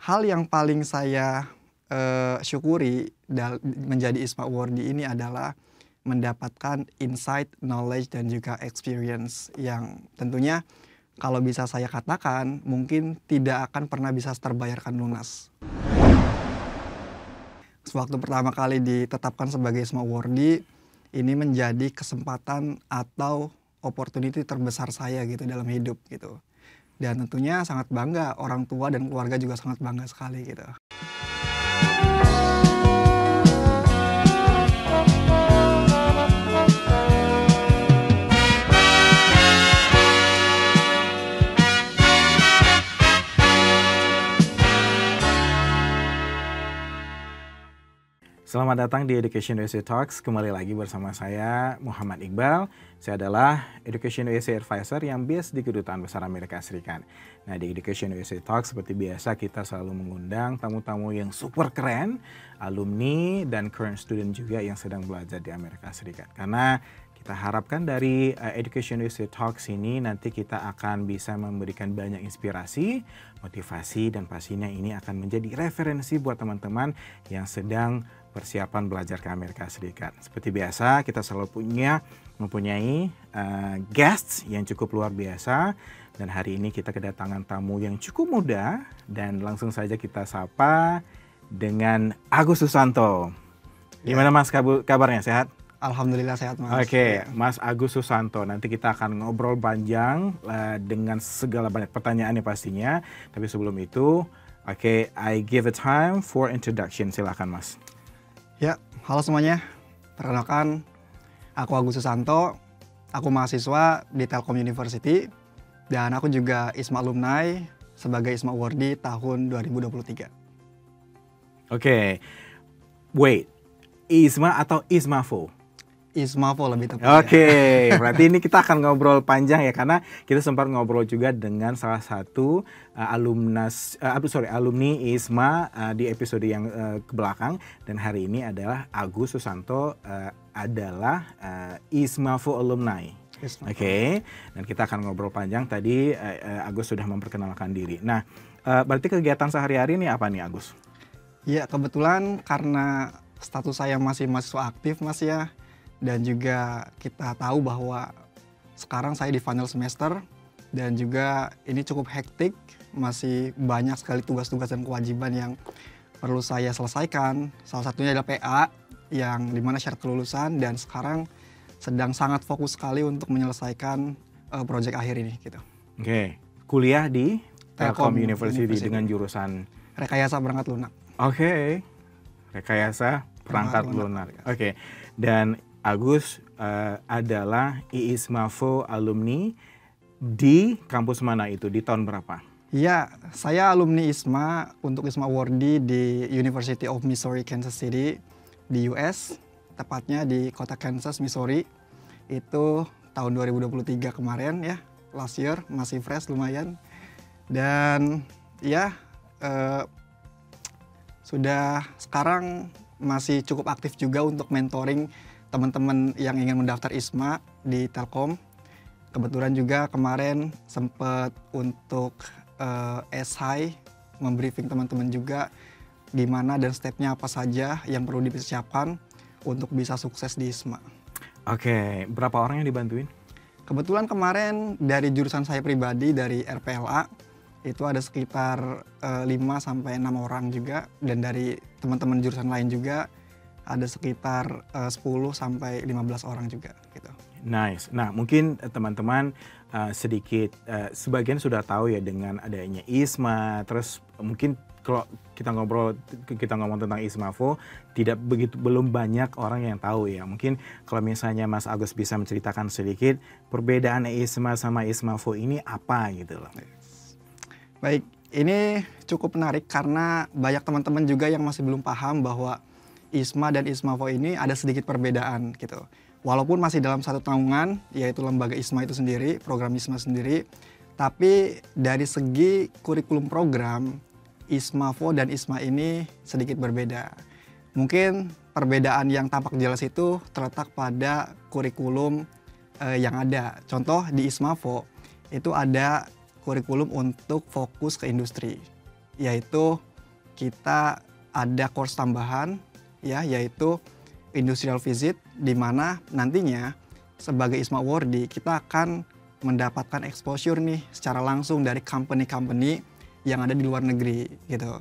hal yang paling saya syukuri menjadi ISMA Awardee ini adalah mendapatkan insight, knowledge, dan juga experience yang tentunya kalau bisa saya katakan mungkin tidak akan pernah bisa terbayarkan lunas. Sewaktu pertama kali ditetapkan sebagai ISMA Awardee, ini menjadi kesempatan atau opportunity terbesar saya gitu dalam hidup gitu. Dan tentunya sangat bangga, orang tua dan keluarga juga sangat bangga sekali gitu. Selamat datang di Education USA Talks. Kembali lagi bersama saya Muhammad Iqbal. Saya adalah Education USA Advisor yang based di Kedutaan Besar Amerika Serikat. Nah, di Education USA Talks seperti biasa kita selalu mengundang tamu-tamu yang super keren, alumni dan current student juga yang sedang belajar di Amerika Serikat. Karena kita harapkan dari Education USA Talks ini nanti kita akan bisa memberikan banyak inspirasi, motivasi, dan pastinya ini akan menjadi referensi buat teman-teman yang sedang persiapan belajar ke Amerika Serikat. Seperti biasa kita selalu mempunyai guests yang cukup luar biasa. Dan hari ini kita kedatangan tamu yang cukup muda. Dan langsung saja kita sapa dengan Agus Susanto. Gimana Mas kabarnya, sehat? Alhamdulillah sehat Mas. Oke, Mas Agus Susanto. Nanti kita akan ngobrol panjang dengan segala banyak pertanyaannya pastinya. Tapi sebelum itu, I give a time for introduction. Silakan Mas. Ya, halo semuanya. Perkenalkan, aku Agus Susanto. Aku mahasiswa di Telkom University. Dan aku juga ISMA Alumni sebagai ISMA Awardee tahun 2023. Wait. ISMA atau ISMAFO? ISMAFO lebih tepat. Berarti ini kita akan ngobrol panjang ya, karena kita sempat ngobrol juga dengan salah satu alumni ISMA di episode yang ke belakang, dan hari ini adalah Agus Susanto adalah ISMAFO alumni. Dan kita akan ngobrol panjang. Tadi Agus sudah memperkenalkan diri. Nah, berarti kegiatan sehari-hari ini apa nih Agus? Ya, kebetulan karena status saya masih mahasiswa aktif Mas ya. Dan juga kita tahu bahwa sekarang saya di final semester dan juga ini cukup hektik, masih banyak sekali tugas-tugas dan kewajiban yang perlu saya selesaikan. Salah satunya adalah PA yang dimana syarat kelulusan, dan sekarang sedang sangat fokus sekali untuk menyelesaikan proyek akhir ini gitu. Kuliah di Telkom University dengan jurusan Rekayasa Perangkat Lunak. Rekayasa Perangkat Lunak. Dan Agus adalah ISMAFO alumni di kampus mana itu? Di tahun berapa? Ya, saya alumni ISMA untuk ISMA Awardee di University of Missouri, Kansas City di US. Tepatnya di kota Kansas, Missouri. Itu tahun 2023 kemarin ya, last year, masih fresh lumayan. Dan ya, sudah sekarang masih cukup aktif juga untuk mentoring teman-teman yang ingin mendaftar ISMA di Telkom. Kebetulan juga kemarin sempat untuk SHI membriefing teman-teman juga gimana dan stepnya apa saja yang perlu dipersiapkan untuk bisa sukses di ISMA. Berapa orang yang dibantuin? Kebetulan kemarin dari jurusan saya pribadi, dari RPLA, itu ada sekitar 5-6 orang juga. Dan dari teman-teman jurusan lain juga ada sekitar 10-15 orang juga gitu. Nice. Nah, mungkin teman-teman sedikit sebagian sudah tahu ya dengan adanya ISMA. Terus mungkin kalau kita ngomong tentang ISMAFO, belum banyak orang yang tahu ya. Mungkin kalau misalnya Mas Agus bisa menceritakan sedikit perbedaan ISMA sama ISMAFO ini apa gitu loh. Baik, ini cukup menarik karena banyak teman-teman juga yang masih belum paham bahwa ISMA dan ISMAFO ini ada sedikit perbedaan gitu. Walaupun masih dalam satu naungan, yaitu lembaga ISMA itu sendiri, program ISMA sendiri, tapi dari segi kurikulum program, ISMAFO dan ISMA ini sedikit berbeda. Mungkin perbedaan yang tampak jelas itu terletak pada kurikulum yang ada. Contoh di ISMAFO itu ada kurikulum untuk fokus ke industri, yaitu kita ada course tambahan ya, yaitu industrial visit, di mana nantinya sebagai ISMA awardee kita akan mendapatkan exposure nih secara langsung dari company-company yang ada di luar negeri gitu.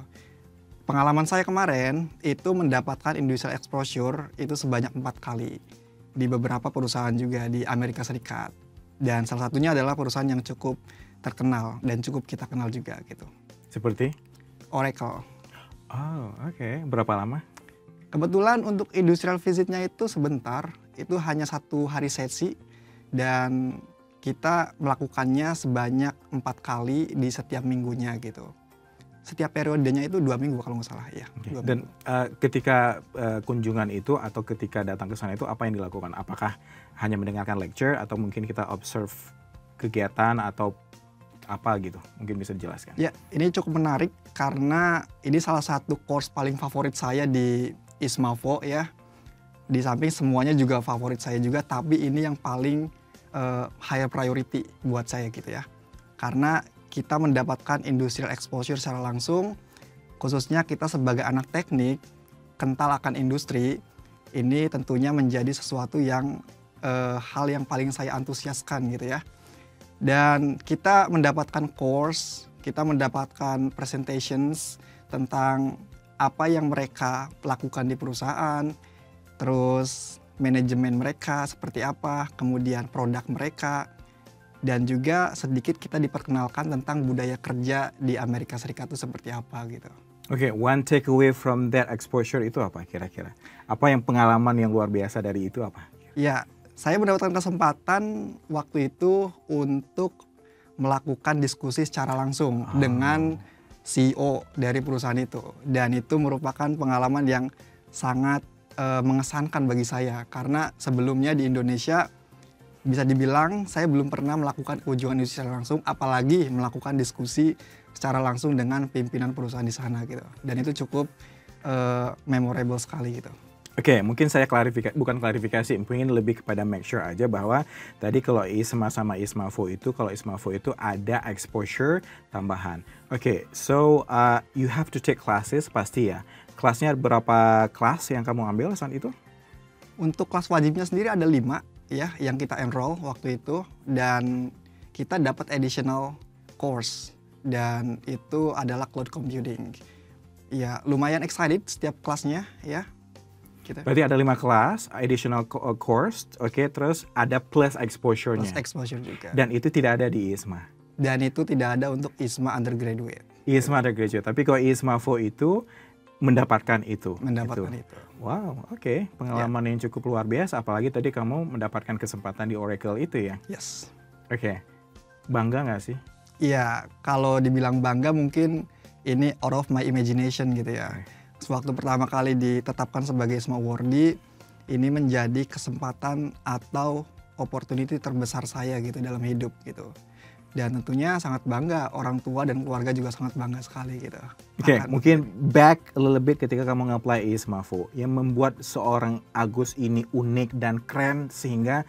Pengalaman saya kemarin itu mendapatkan industrial exposure itu sebanyak 4 kali di beberapa perusahaan juga di Amerika Serikat. Dan salah satunya adalah perusahaan yang cukup terkenal dan cukup kita kenal juga gitu. Seperti? Oracle. Oh, oke. Berapa lama? Kebetulan untuk industrial visitnya itu sebentar, itu hanya 1 hari sesi dan kita melakukannya sebanyak 4 kali di setiap minggunya gitu. Setiap periodenya itu 2 minggu kalau nggak salah ya. Okay. Dan ketika kunjungan itu atau ketika datang ke sana itu apa yang dilakukan? Apakah hanya mendengarkan lecture atau mungkin kita observe kegiatan atau apa gitu? Mungkin bisa dijelaskan. Ya, ini cukup menarik karena ini salah satu course paling favorit saya di ISMAVO ya. Di samping semuanya juga favorit saya juga, tapi ini yang paling higher priority buat saya gitu ya. Karena kita mendapatkan industrial exposure secara langsung, khususnya kita sebagai anak teknik, kental akan industri, ini tentunya menjadi sesuatu yang hal yang paling saya antusiaskan gitu ya. Dan kita mendapatkan course, kita mendapatkan presentations tentang apa yang mereka lakukan di perusahaan, terus manajemen mereka seperti apa, kemudian produk mereka, dan juga sedikit kita diperkenalkan tentang budaya kerja di Amerika Serikat itu seperti apa gitu. Oke, one takeaway from that exposure itu apa kira-kira? Apa yang pengalaman yang luar biasa dari itu apa? Ya, saya mendapatkan kesempatan waktu itu untuk melakukan diskusi secara langsung dengan CEO dari perusahaan itu. Dan itu merupakan pengalaman yang sangat mengesankan bagi saya. Karena sebelumnya di Indonesia bisa dibilang saya belum pernah melakukan kunjungan industri secara langsung, apalagi melakukan diskusi secara langsung dengan pimpinan perusahaan di sana gitu. Dan itu cukup memorable sekali gitu. Oke, mungkin saya bukan klarifikasi, mungkin lebih kepada make sure aja bahwa tadi kalau ISMA sama ISMAVO itu, kalau ISMAVO itu ada exposure tambahan. Oke, so you have to take classes pasti ya. Kelasnya berapa kelas yang kamu ambil saat itu? Untuk kelas wajibnya sendiri ada 5 ya yang kita enroll waktu itu, dan kita dapat additional course dan itu adalah cloud computing. Ya, lumayan excited setiap kelasnya ya. Berarti ada 5 kelas, additional course, oke, terus ada plus exposure-nya. Plus exposure juga. Dan itu tidak ada di ISMA. Dan itu tidak ada untuk ISMA undergraduate. ISMA undergraduate, tapi kalau ISMAVO itu mendapatkan itu. Mendapatkan itu. Wow, oke. Pengalaman yang cukup luar biasa, apalagi tadi kamu mendapatkan kesempatan di Oracle itu ya? Yes. Oke. Bangga nggak sih? Iya, kalau dibilang bangga mungkin ini out of my imagination gitu ya. Sewaktu pertama kali ditetapkan sebagai ISMA awardee, ini menjadi kesempatan atau opportunity terbesar saya gitu dalam hidup gitu. Dan tentunya sangat bangga, orang tua dan keluarga juga sangat bangga sekali gitu. Oke, mungkin back a little bit ketika kamu nge-apply ISMAVO, yang membuat seorang Agus ini unik dan keren sehingga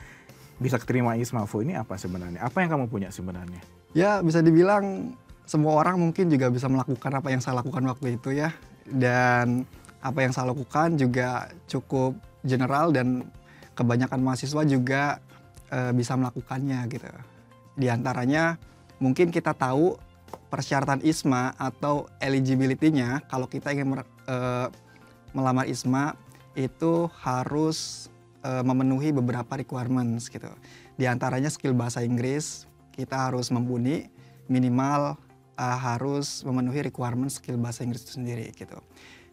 bisa keterima ISMAVO ini apa sebenarnya? Apa yang kamu punya sebenarnya? Ya, bisa dibilang semua orang mungkin juga bisa melakukan apa yang saya lakukan waktu itu ya. Dan apa yang saya lakukan juga cukup general dan kebanyakan mahasiswa juga bisa melakukannya gitu. Di antaranya mungkin kita tahu persyaratan ISMA atau eligibility-nya kalau kita ingin melamar ISMA itu harus memenuhi beberapa requirements gitu. Di antaranya skill bahasa Inggris, kita harus mumpuni minimal harus memenuhi requirement skill bahasa Inggris itu sendiri gitu.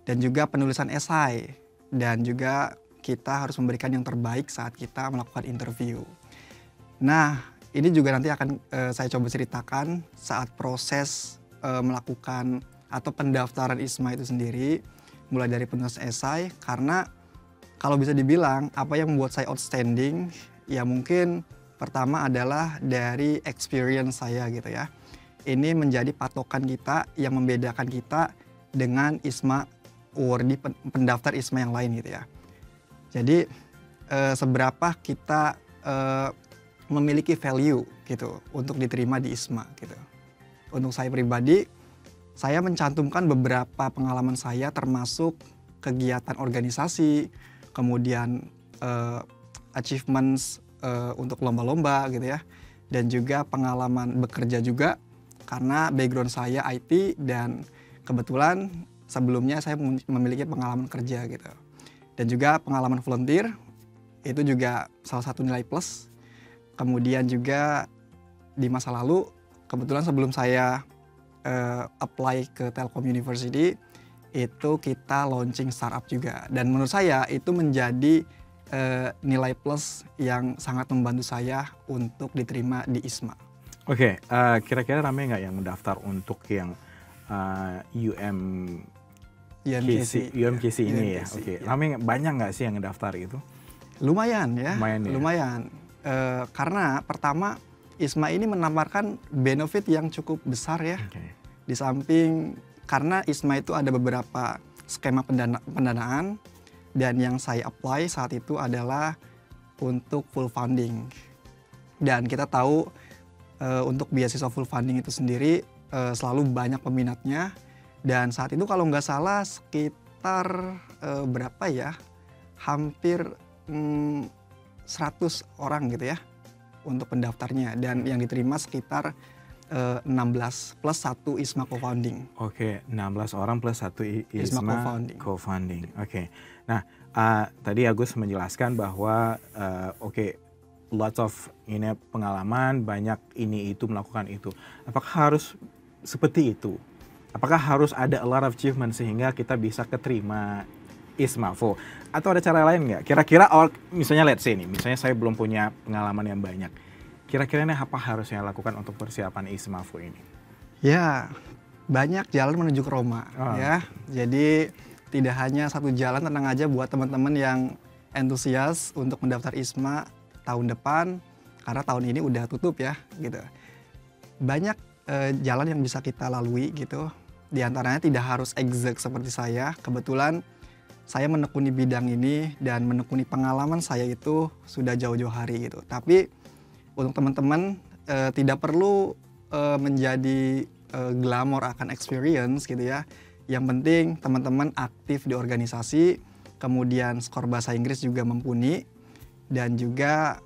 Dan juga penulisan esai, dan juga kita harus memberikan yang terbaik saat kita melakukan interview. Nah, ini juga nanti akan saya coba ceritakan saat proses melakukan atau pendaftaran ISMA itu sendiri, mulai dari penulisan esai, karena kalau bisa dibilang apa yang membuat saya outstanding, ya mungkin pertama adalah dari experience saya gitu ya. Ini menjadi patokan kita yang membedakan kita dengan ISMA awardee pendaftar ISMA yang lain gitu ya. Jadi seberapa kita memiliki value gitu untuk diterima di ISMA gitu. Untuk saya pribadi saya mencantumkan beberapa pengalaman saya termasuk kegiatan organisasi, kemudian achievements untuk lomba-lomba gitu ya, dan juga pengalaman bekerja juga karena background saya IT dan kebetulan sebelumnya saya memiliki pengalaman kerja gitu. Dan juga pengalaman volunteer itu juga salah satu nilai plus. Kemudian juga di masa lalu kebetulan sebelum saya apply ke Telkom University itu kita launching startup juga, dan menurut saya itu menjadi nilai plus yang sangat membantu saya untuk diterima di ISMA. Oke, kira-kira ramai nggak yang mendaftar untuk yang UMKC ini ya? Oke, ramai banyak nggak sih yang mendaftar itu? Lumayan ya, lumayan. Karena pertama ISMA ini menawarkan benefit yang cukup besar ya. Di samping karena ISMA itu ada beberapa skema pendanaan, dan yang saya apply saat itu adalah untuk full funding. Dan kita tahu untuk beasiswa full funding itu sendiri selalu banyak peminatnya. Dan saat itu kalau nggak salah sekitar berapa ya, hampir 100 orang gitu ya untuk pendaftarnya. Dan yang diterima sekitar 16 plus 1 ISMA co-founding. Oke, 16 orang plus 1 ISMA co-founding. Oke. Nah, tadi Agus menjelaskan bahwa lots of ini pengalaman, banyak ini itu melakukan itu. Apakah harus seperti itu? Apakah harus ada a lot of achievement sehingga kita bisa keterima ISMAVO? Atau ada cara lain nggak? Kira-kira misalnya let's say nih, misalnya saya belum punya pengalaman yang banyak. Kira-kira apa harus saya lakukan untuk persiapan ISMAVO ini? Ya, banyak jalan menuju ke Roma ya. Jadi tidak hanya satu jalan, tenang aja buat teman-teman yang antusias untuk mendaftar ISMA tahun depan, karena tahun ini udah tutup ya gitu. Banyak jalan yang bisa kita lalui gitu. Di antaranya tidak harus exact seperti saya. Kebetulan saya menekuni bidang ini dan menekuni pengalaman saya itu sudah jauh-jauh hari gitu. Tapi untuk teman-teman tidak perlu menjadi glamor akan experience gitu ya. Yang penting teman-teman aktif di organisasi, kemudian skor bahasa Inggris juga mumpuni, dan juga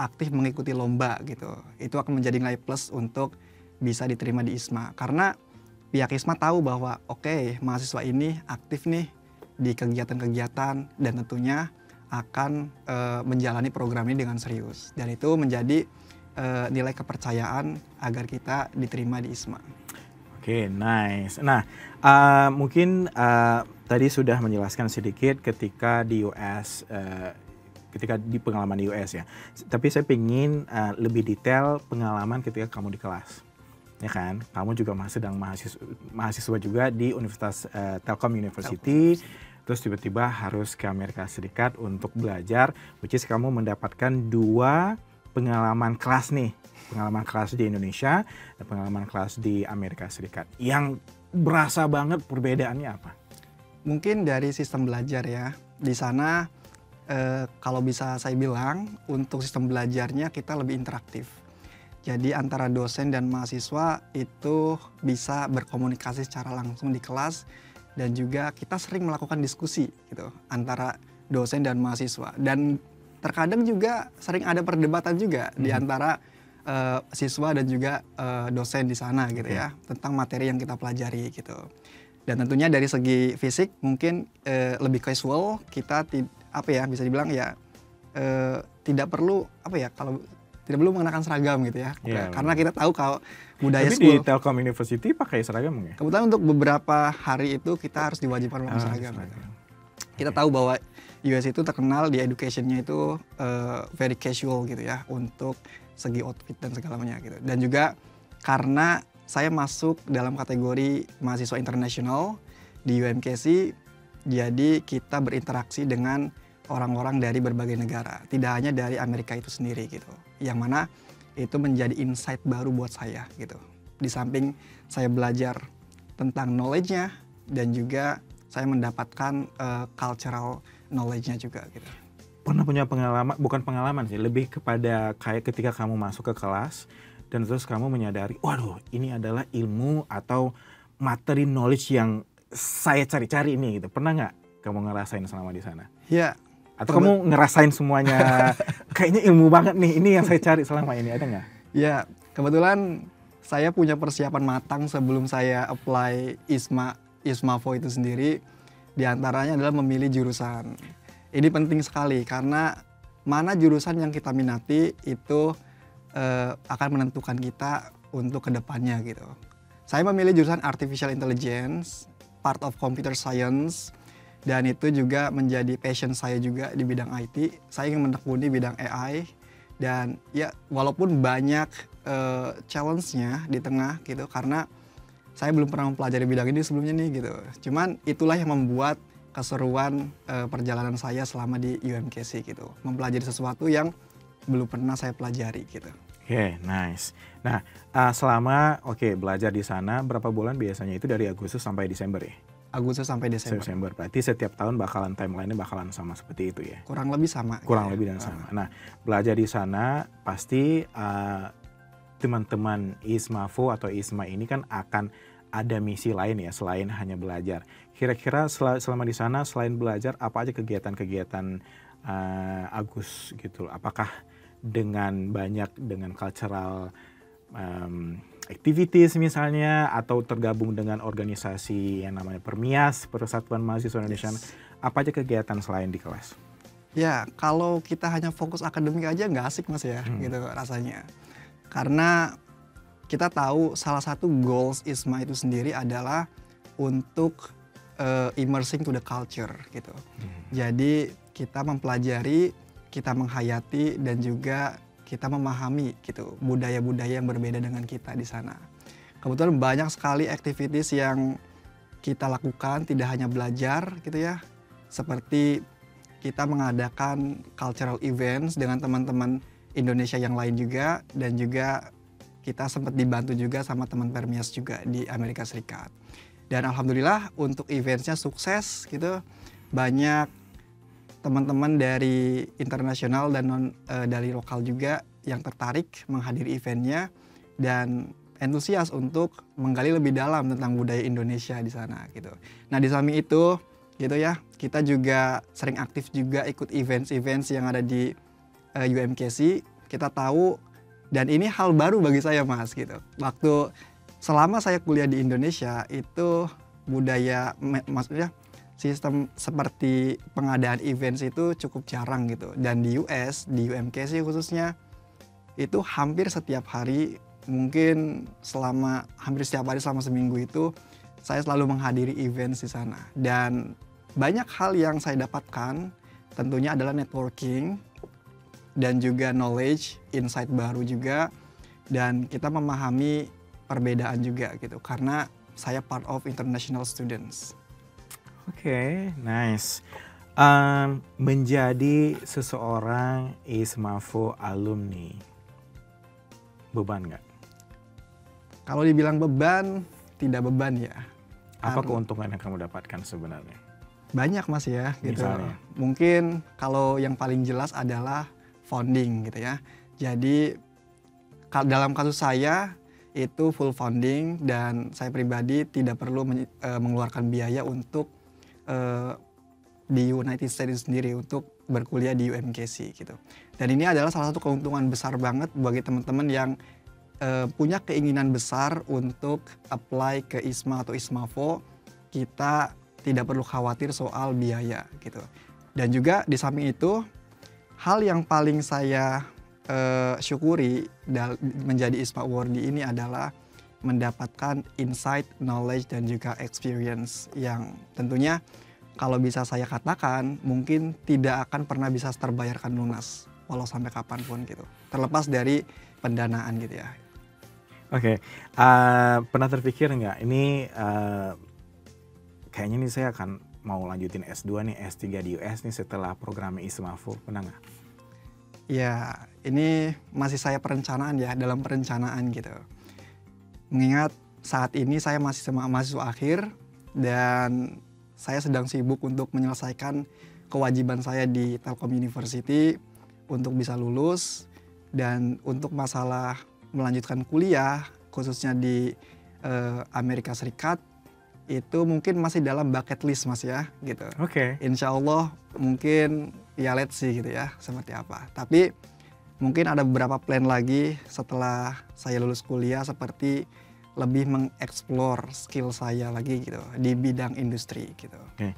aktif mengikuti lomba gitu. Itu akan menjadi nilai plus untuk bisa diterima di ISMA. Karena pihak ISMA tahu bahwa mahasiswa ini aktif nih di kegiatan-kegiatan dan tentunya akan menjalani program ini dengan serius. Dan itu menjadi nilai kepercayaan agar kita diterima di ISMA. Oke, nice. Nah, mungkin tadi sudah menjelaskan sedikit ketika di US, ketika di pengalaman di US ya. Tapi saya ingin lebih detail pengalaman ketika kamu di kelas. Ya kan, kamu juga sedang mahasiswa juga di Universitas Telkom University. Terus tiba-tiba harus ke Amerika Serikat untuk belajar, which is kamu mendapatkan 2 pengalaman kelas nih. Pengalaman kelas di Indonesia dan pengalaman kelas di Amerika Serikat. Yang berasa banget perbedaannya apa? Mungkin dari sistem belajar ya. Di sana kalau bisa saya bilang untuk sistem belajarnya kita lebih interaktif. Jadi antara dosen dan mahasiswa itu bisa berkomunikasi secara langsung di kelas, dan juga kita sering melakukan diskusi gitu antara dosen dan mahasiswa. Dan terkadang juga sering ada perdebatan juga di antara siswa dan juga dosen di sana gitu ya, tentang materi yang kita pelajari gitu. Dan tentunya dari segi fisik mungkin lebih casual, kita bisa dibilang ya tidak perlu tidak perlu mengenakan seragam gitu ya. Karena kita tahu kalau budaya school. Tapi di Telkom University pakai seragam nggak? Kebetulan untuk beberapa hari itu kita harus diwajibkan memakai seragam. Gitu. Kita tahu bahwa US itu terkenal di education-nya itu very casual gitu ya, untuk segi outfit dan segala macamnya gitu. Dan juga karena saya masuk dalam kategori mahasiswa internasional di UMKC, jadi kita berinteraksi dengan orang-orang dari berbagai negara, tidak hanya dari Amerika itu sendiri gitu. Yang mana itu menjadi insight baru buat saya gitu. Di samping saya belajar tentang knowledge-nya, dan juga saya mendapatkan cultural knowledge-nya juga gitu. Pernah punya pengalaman, bukan pengalaman sih, lebih kepada kayak ketika kamu masuk ke kelas dan terus kamu menyadari, waduh ini adalah ilmu atau materi knowledge yang saya cari-cari ini gitu. Pernah nggak kamu ngerasain selama di sana? Ya. Atau kamu ngerasain semuanya, kayaknya ilmu banget nih, ini yang saya cari selama ini, ada nggak? Ya, kebetulan saya punya persiapan matang sebelum saya apply ISMAVO itu sendiri. Di antaranya adalah memilih jurusan. Ini penting sekali karena mana jurusan yang kita minati itu akan menentukan kita untuk kedepannya gitu. Saya memilih jurusan Artificial Intelligence, part of Computer Science, dan itu juga menjadi passion saya juga di bidang IT. Saya ingin menekuni bidang AI, dan ya walaupun banyak challenge-nya di tengah gitu, karena saya belum pernah mempelajari bidang ini sebelumnya nih gitu. Cuman itulah yang membuat keseruan perjalanan saya selama di UMKC gitu. Mempelajari sesuatu yang belum pernah saya pelajari gitu. Oke, nice. Nah, selama belajar di sana berapa bulan biasanya? Itu dari Agustus sampai Desember ya? Agustus sampai Desember. Berarti setiap tahun bakalan timeline-nya bakalan sama seperti itu ya? Kurang lebih sama. Kurang lebih dan sama. Nah, belajar di sana pasti teman-teman ISMAVO atau ISMA ini kan akan ada misi lain ya selain hanya belajar. Kira-kira selama di sana selain belajar apa aja kegiatan-kegiatan Agus gitu? Apakah dengan cultural activities misalnya, atau tergabung dengan organisasi yang namanya Permias, Persatuan Mahasiswa Indonesia? Apa aja kegiatan selain di kelas? Ya, kalau kita hanya fokus akademik aja nggak asik Mas ya, gitu rasanya. Karena kita tahu salah satu goals ISMA itu sendiri adalah untuk immersing to the culture gitu. Jadi kita mempelajari, kita menghayati, dan juga kita memahami gitu budaya-budaya yang berbeda dengan kita di sana. Kebetulan banyak sekali activities yang kita lakukan, tidak hanya belajar gitu ya. Seperti kita mengadakan cultural events dengan teman-teman Indonesia yang lain juga, dan juga kita sempat dibantu juga sama teman Permias juga di Amerika Serikat. Dan alhamdulillah untuk eventsnya sukses gitu. Banyak teman-teman dari internasional dan dari lokal juga yang tertarik menghadiri eventnya dan antusias untuk menggali lebih dalam tentang budaya Indonesia di sana gitu. Nah, di samping itu gitu ya, kita juga sering aktif juga ikut events-events yang ada di UMKC. Kita tahu, dan ini hal baru bagi saya Mas gitu. Waktu selama saya kuliah di Indonesia itu budaya maksudnya sistem seperti pengadaan events itu cukup jarang gitu. Dan di US, di UMKC khususnya, itu hampir setiap hari, mungkin hampir setiap hari selama seminggu itu, saya selalu menghadiri events di sana. Dan banyak hal yang saya dapatkan, tentunya adalah networking, dan juga knowledge, insight baru juga, dan kita memahami perbedaan juga gitu. Karena saya part of international students. Oke, nice. Menjadi seseorang ISMAVO alumni, beban nggak? Kalau dibilang beban, tidak beban ya. Apa keuntungan yang kamu dapatkan sebenarnya? Banyak Mas ya gitu. Misalnya? Mungkin kalau yang paling jelas adalah founding gitu ya. Jadi dalam kasus saya itu full founding, dan saya pribadi tidak perlu mengeluarkan biaya untuk di United States sendiri untuk berkuliah di UMKC gitu. Dan ini adalah salah satu keuntungan besar banget bagi teman-teman yang punya keinginan besar untuk apply ke ISMA atau ISMAVO. Kita tidak perlu khawatir soal biaya gitu. Dan juga di samping itu, hal yang paling saya syukuri menjadi ISMA awardee ini adalah mendapatkan insight, knowledge, dan juga experience yang tentunya kalau bisa saya katakan mungkin tidak akan pernah bisa terbayarkan lunas walau sampai kapanpun gitu, terlepas dari pendanaan gitu ya. Oke, pernah terpikir nggak ini kayaknya nih saya akan mau lanjutin S2 nih, S3 di US nih setelah program ISMAVO, pernah nggak? Ya, ini masih saya perencanaan ya, dalam perencanaan gitu. Mengingat saat ini saya masih mahasiswa akhir, dan saya sedang sibuk untuk menyelesaikan kewajiban saya di Telkom University untuk bisa lulus, dan untuk masalah melanjutkan kuliah khususnya di Amerika Serikat itu mungkin masih dalam bucket list Mas ya gitu. Oke. Insya Allah mungkin ya let's see gitu ya seperti apa. Tapi mungkin ada beberapa plan lagi setelah saya lulus kuliah, seperti lebih mengeksplor skill saya lagi gitu di bidang industri gitu. Oke.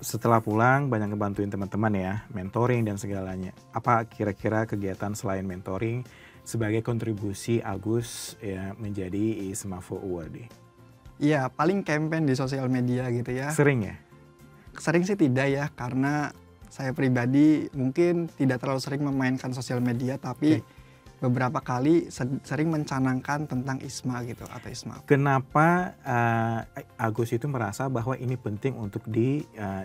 Setelah pulang banyak ngebantuin teman-teman ya, mentoring dan segalanya. Apa kira-kira kegiatan selain mentoring sebagai kontribusi Agus ya menjadi ISMAFO Awardee? Iya, paling campaign di sosial media gitu ya. Sering ya? Sering sih tidak ya, karena saya pribadi mungkin tidak terlalu sering memainkan sosial media, tapi beberapa kali sering mencanangkan tentang ISMA gitu atau ISMA. Kenapa Agus itu merasa bahwa ini penting untuk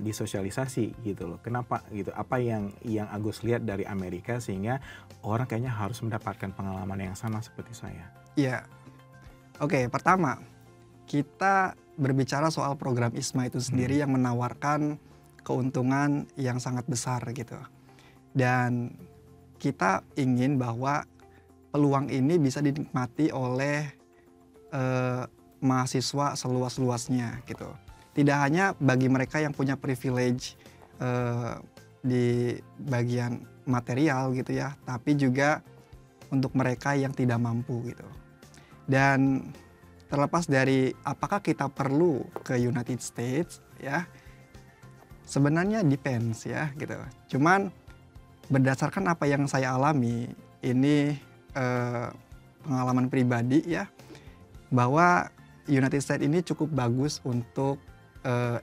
disosialisasi gitu loh? Kenapa gitu? Apa yang Agus lihat dari Amerika sehingga orang kayaknya harus mendapatkan pengalaman yang sama seperti saya? Iya, oke. Pertama, kita berbicara soal program ISMA itu sendiri yang menawarkan keuntungan yang sangat besar gitu. Dan kita ingin bahwa peluang ini bisa dinikmati oleh mahasiswa seluas-luasnya gitu. Tidak hanya bagi mereka yang punya privilege di bagian material gitu ya, tapi juga untuk mereka yang tidak mampu gitu. Dan terlepas dari apakah kita perlu ke United States ya, sebenarnya depends ya gitu. Cuman berdasarkan apa yang saya alami, ini pengalaman pribadi ya, bahwa United States ini cukup bagus untuk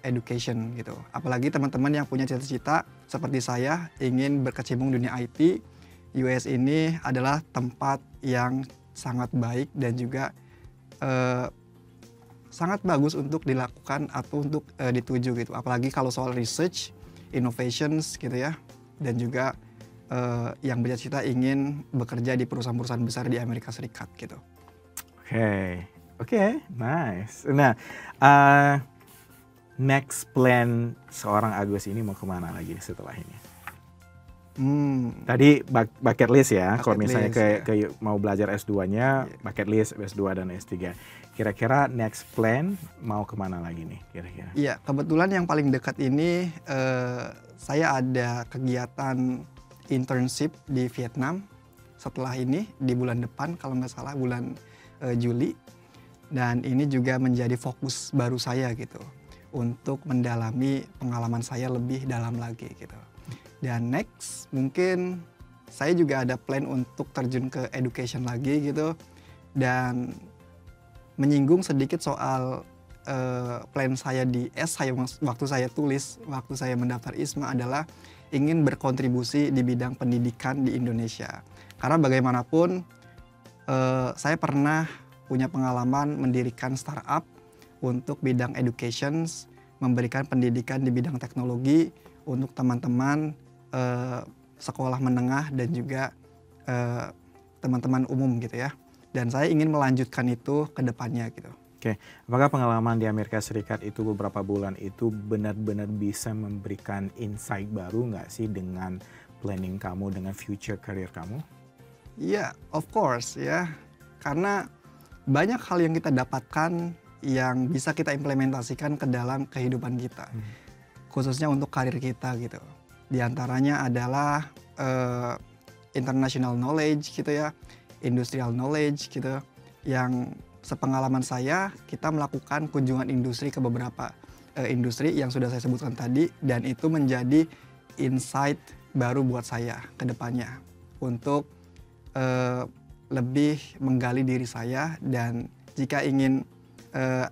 education gitu. Apalagi teman-teman yang punya cita-cita seperti saya ingin berkecimpung dunia IT, US ini adalah tempat yang sangat baik dan juga sangat bagus untuk dilakukan atau untuk dituju gitu. Apalagi kalau soal research, innovations gitu ya, dan juga yang bercita-cita ingin bekerja di perusahaan-perusahaan besar di Amerika Serikat gitu. Oke, nice. Nah, next plan seorang Agus ini mau kemana lagi setelah ini? Tadi bucket list ya, kalau misalnya ke mau belajar S2-nya, bucket list S2 dan S3. Kira-kira next plan mau kemana lagi nih kira-kira? Iya, kebetulan yang paling dekat ini saya ada kegiatan internship di Vietnam setelah ini di bulan depan kalau nggak salah bulan Juli. Dan ini juga menjadi fokus baru saya gitu untuk mendalami pengalaman saya lebih dalam lagi gitu. Dan next mungkin saya juga ada plan untuk terjun ke education lagi gitu, dan menyinggung sedikit soal plan saya di saya waktu saya tulis, waktu saya mendaftar ISMA adalah ingin berkontribusi di bidang pendidikan di Indonesia. Karena bagaimanapun saya pernah punya pengalaman mendirikan startup untuk bidang education, memberikan pendidikan di bidang teknologi untuk teman-teman sekolah menengah dan juga teman-teman umum gitu ya. Dan saya ingin melanjutkan itu ke depannya gitu. Oke, apakah pengalaman di Amerika Serikat itu beberapa bulan itu benar-benar bisa memberikan insight baru nggak sih dengan planning kamu, dengan future career kamu? Iya, of course ya. Karena banyak hal yang kita dapatkan yang bisa kita implementasikan ke dalam kehidupan kita. Khususnya untuk karir kita gitu. Di antaranya adalah international knowledge gitu ya, industrial knowledge gitu, yang sepengalaman saya kita melakukan kunjungan industri ke beberapa industri yang sudah saya sebutkan tadi, dan itu menjadi insight baru buat saya ke depannya untuk lebih menggali diri saya, dan jika ingin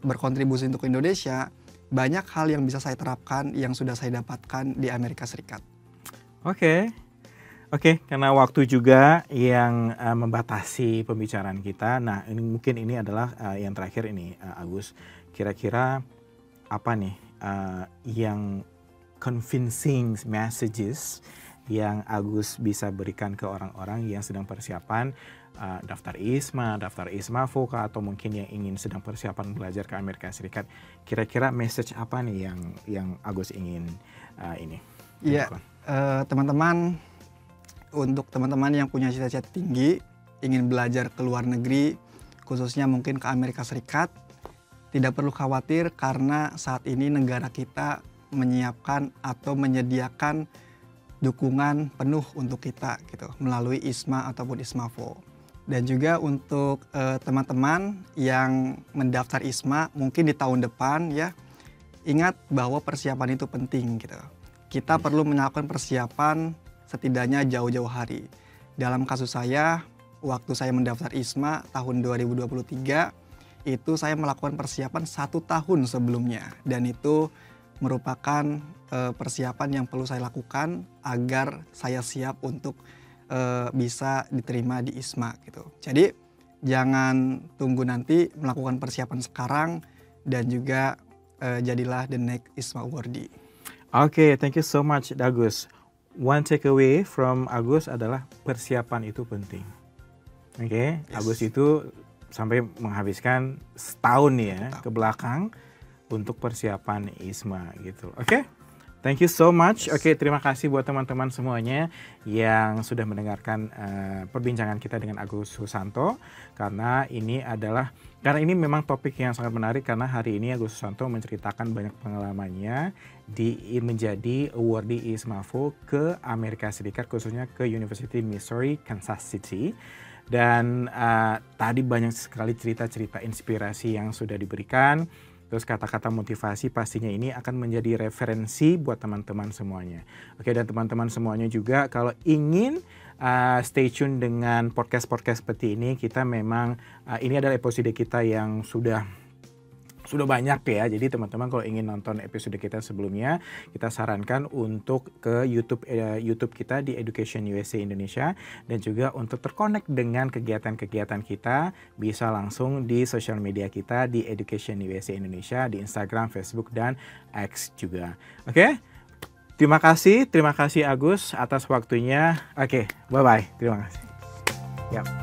berkontribusi untuk Indonesia, banyak hal yang bisa saya terapkan yang sudah saya dapatkan di Amerika Serikat. Oke, karena waktu juga yang membatasi pembicaraan kita. Nah, mungkin ini adalah yang terakhir ini, Agus. Kira-kira apa nih yang convincing messages yang Agus bisa berikan ke orang-orang yang sedang persiapan daftar ISMA, daftar ISMAFO, atau mungkin yang ingin sedang persiapan belajar ke Amerika Serikat. Kira-kira message apa nih yang Agus ingin ini? Iya, teman-teman, untuk teman-teman yang punya cita-cita tinggi, ingin belajar ke luar negeri, khususnya mungkin ke Amerika Serikat, tidak perlu khawatir karena saat ini negara kita menyiapkan atau menyediakan dukungan penuh untuk kita gitu melalui ISMA ataupun ISMAVO. Dan juga untuk teman-teman yang mendaftar ISMA mungkin di tahun depan ya, ingat bahwa persiapan itu penting gitu. Kita perlu melakukan persiapan setidaknya jauh-jauh hari. Dalam kasus saya, waktu saya mendaftar ISMA tahun 2023, itu saya melakukan persiapan 1 tahun sebelumnya. Dan itu merupakan persiapan yang perlu saya lakukan agar saya siap untuk bisa diterima di ISMA gitu. Jadi jangan tunggu nanti, melakukan persiapan sekarang dan juga jadilah the next ISMA awardee. Oke, thank you so much Agus. One takeaway from Agus adalah persiapan itu penting. Oke, yes. Agus itu sampai menghabiskan setahun nih ya ke belakang untuk persiapan ISMA gitu. Oke? Thank you so much. Oke, terima kasih buat teman-teman semuanya yang sudah mendengarkan perbincangan kita dengan Agus Susanto, karena ini memang topik yang sangat menarik, karena hari ini Agus Susanto menceritakan banyak pengalamannya menjadi awardee ISMAVO ke Amerika Serikat, khususnya ke University Missouri Kansas City. Dan tadi banyak sekali cerita-cerita inspirasi yang sudah diberikan. Terus kata-kata motivasi pastinya ini akan menjadi referensi buat teman-teman semuanya. Oke, dan teman-teman semuanya juga kalau ingin stay tune dengan podcast-podcast seperti ini, kita memang ini adalah episode kita yang sudah banyak ya. Jadi teman-teman kalau ingin nonton episode kita sebelumnya, kita sarankan untuk ke YouTube kita di Education USA Indonesia, dan juga untuk terkonek dengan kegiatan-kegiatan kita bisa langsung di sosial media kita di Education USA Indonesia, di Instagram, Facebook, dan X juga. Oke? Terima kasih Agus atas waktunya. Oke, bye-bye. Terima kasih. Yap.